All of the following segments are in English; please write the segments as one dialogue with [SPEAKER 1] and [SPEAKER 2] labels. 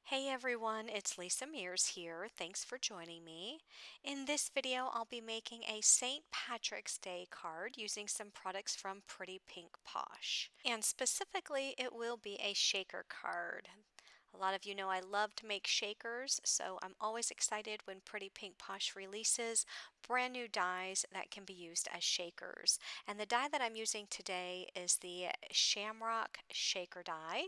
[SPEAKER 1] Hey everyone, it's Lisa Mears here. Thanks for joining me. In this video, I'll be making a St. Patrick's Day card using some products from Pretty Pink Posh. And specifically, it will be a shaker card. A lot of you know I love to make shakers, so I'm always excited when Pretty Pink Posh releases brand new dies that can be used as shakers. And the die that I'm using today is the Shamrock shaker die.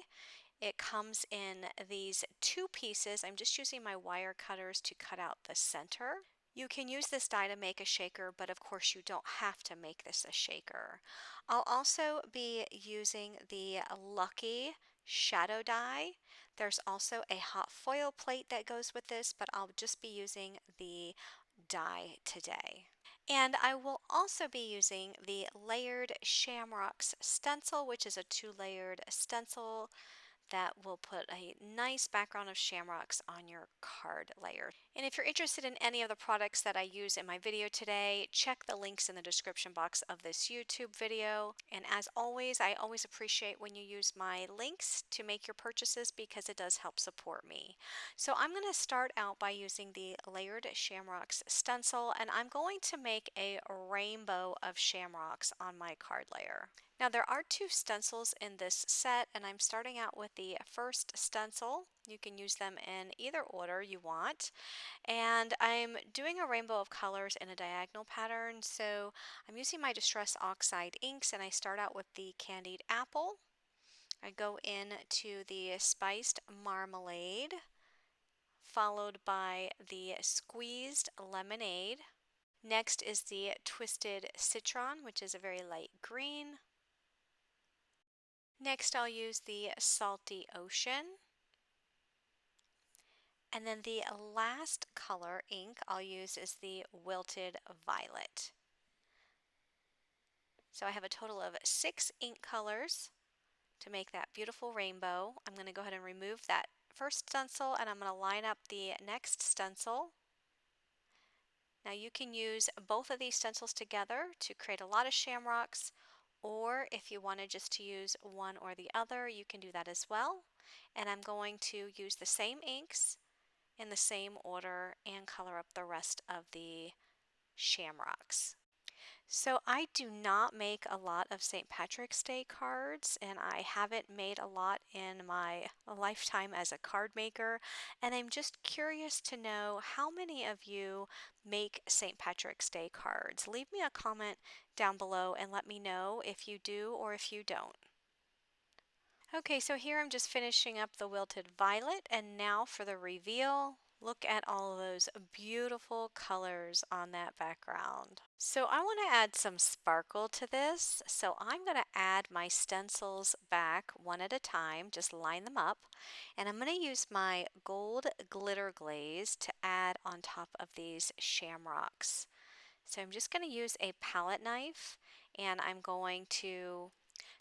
[SPEAKER 1] It comes in these two pieces. I'm just using my wire cutters to cut out the center. You can use this die to make a shaker, but of course you don't have to make this a shaker. I'll also be using the Lucky shadow die. There's also a hot foil plate that goes with this, but I'll just be using the die today. And I will also be using the layered Shamrocks stencil, which is a two-layered stencil that will put a nice background of shamrocks on your card layer. And if you're interested in any of the products that I use in my video today, check the links in the description box of this YouTube video. And as always, I always appreciate when you use my links to make your purchases because it does help support me. So I'm going to start out by using the layered shamrocks stencil, and I'm going to make a rainbow of shamrocks on my card layer. Now there are two stencils in this set, and I'm starting out with the first stencil. You can use them in either order you want. And I'm doing a rainbow of colors in a diagonal pattern, so I'm using my Distress Oxide inks, and I start out with the Candied Apple. I go into the Spiced Marmalade, followed by the Squeezed Lemonade. Next is the Twisted Citron, which is a very light green. Next, I'll use the Salty Ocean. And then the last color ink I'll use is the Wilted Violet. So I have a total of 6 ink colors to make that beautiful rainbow. I'm going to go ahead and remove that first stencil, and I'm going to line up the next stencil. Now you can use both of these stencils together to create a lot of shamrocks, or if you wanted just to use one or the other, you can do that as well. And I'm going to use the same inks in the same order and color up the rest of the shamrocks. So I do not make a lot of St. Patrick's Day cards, and I haven't made a lot in my lifetime as a card maker, and I'm just curious to know how many of you make St. Patrick's Day cards. Leave me a comment down below and let me know if you do or if you don't. Okay, so here I'm just finishing up the Wilted Violet, and now for the reveal. Look at all of those beautiful colors on that background. So I want to add some sparkle to this, so I'm going to add my stencils back one at a time, just line them up, and I'm going to use my gold glitter glaze to add on top of these shamrocks. So I'm just going to use a palette knife, and I'm going to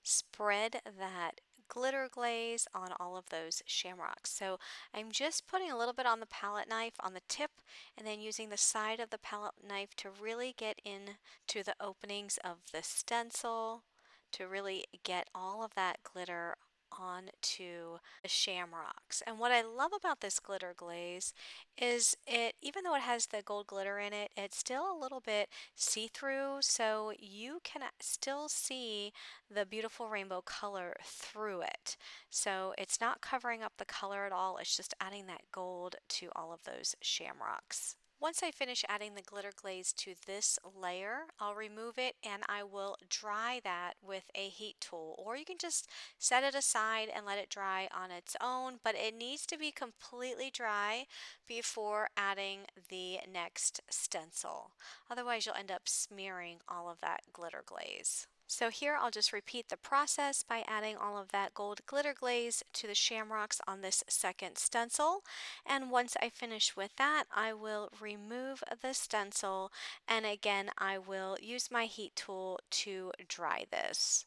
[SPEAKER 1] spread that glitter glaze on all of those shamrocks. So I'm just putting a little bit on the palette knife on the tip, and then using the side of the palette knife to really get into the openings of the stencil to really get all of that glitter onto the shamrocks. And what I love about this glitter glaze is even though it has the gold glitter in it, it's still a little bit see-through, so you can still see the beautiful rainbow color through it. So it's not covering up the color at all, it's just adding that gold to all of those shamrocks. Once I finish adding the glitter glaze to this layer, I'll remove it and I will dry that with a heat tool, or you can just set it aside and let it dry on its own, but it needs to be completely dry before adding the next stencil. Otherwise you'll end up smearing all of that glitter glaze. So here I'll just repeat the process by adding all of that gold glitter glaze to the shamrocks on this second stencil. And once I finish with that, I will remove the stencil, and again I will use my heat tool to dry this.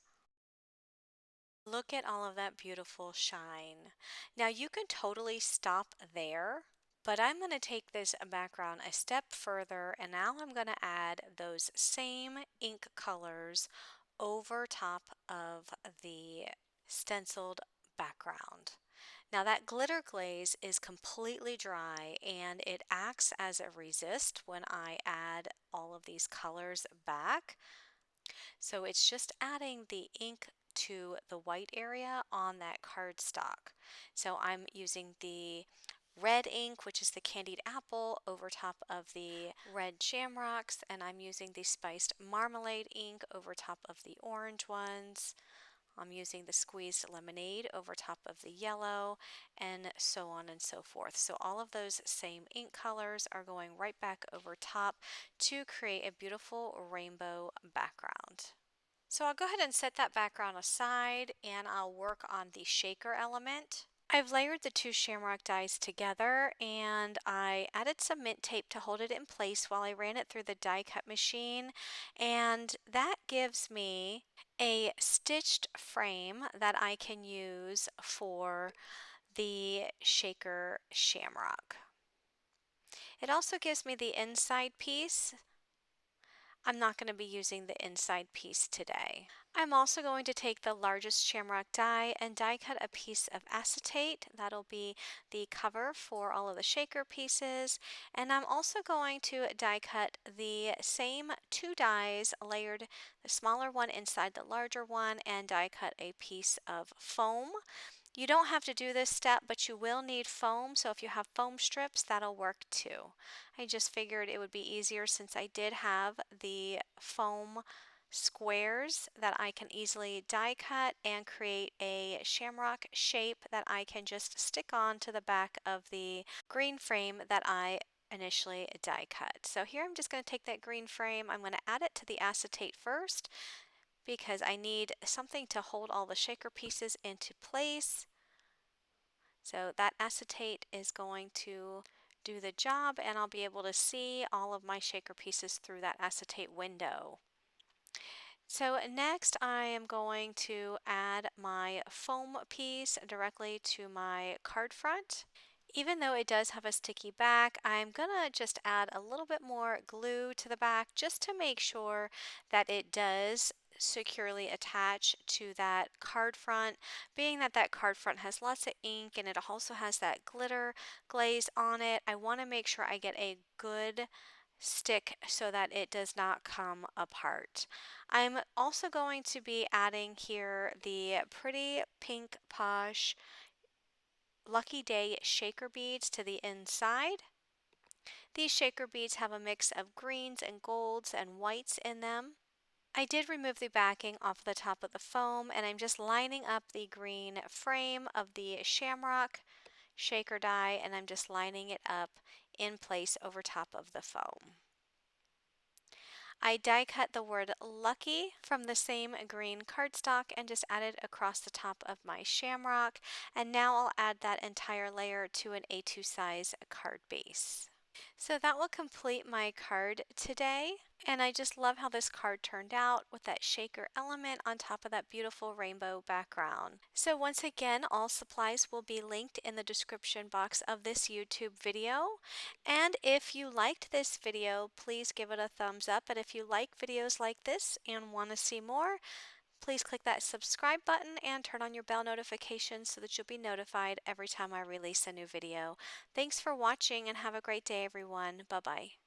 [SPEAKER 1] Look at all of that beautiful shine. Now you can totally stop there, but I'm going to take this background a step further, and now I'm going to add those same ink colors over top of the stenciled background. Now that glitter glaze is completely dry and it acts as a resist when I add all of these colors back. So it's just adding the ink to the white area on that cardstock. So I'm using the red ink, which is the Candied Apple, over top of the red Shamrocks, and I'm using the spiced Marmalade ink over top of the orange ones. I'm using the squeezed lemonade over top of the yellow, and so on and so forth. So all of those same ink colors are going right back over top to create a beautiful rainbow background. So I'll go ahead and set that background aside and I'll work on the shaker element. I've layered the two shamrock dies together and I added some mint tape to hold it in place while I ran it through the die cut machine, and that gives me a stitched frame that I can use for the shaker shamrock. It also gives me the inside piece. I'm not going to be using the inside piece today. I'm also going to take the largest shamrock die and die cut a piece of acetate. That'll be the cover for all of the shaker pieces. And I'm also going to die cut the same two dies, layered the smaller one inside the larger one, and die cut a piece of foam. You don't have to do this step, but you will need foam, so if you have foam strips, that'll work too. I just figured it would be easier since I did have the foam squares that I can easily die cut and create a shamrock shape that I can just stick on to the back of the green frame that I initially die cut. So here I'm just going to take that green frame, I'm going to add it to the acetate first, because I need something to hold all the shaker pieces into place. So that acetate is going to do the job and I'll be able to see all of my shaker pieces through that acetate window. So next I am going to add my foam piece directly to my card front. Even though it does have a sticky back, I'm gonna just add a little bit more glue to the back just to make sure that it does securely attach to that card front, being that that card front has lots of ink and it also has that glitter glaze on it. I want to make sure I get a good stick so that it does not come apart. I'm also going to be adding here the Pretty Pink Posh Lucky Day shaker beads to the inside. These shaker beads have a mix of greens and golds and whites in them. I did remove the backing off the top of the foam and I'm just lining up the green frame of the Shamrock shaker die and I'm just lining it up in place over top of the foam. I die cut the word lucky from the same green cardstock and just added across the top of my shamrock, and now I'll add that entire layer to an A2 size card base. So that will complete my card today, and I just love how this card turned out with that shaker element on top of that beautiful rainbow background. So once again, all supplies will be linked in the description box of this YouTube video. And if you liked this video, please give it a thumbs up. And if you like videos like this and want to see more, please click that subscribe button and turn on your bell notifications so that you'll be notified every time I release a new video. Thanks for watching and have a great day, everyone. Bye-bye.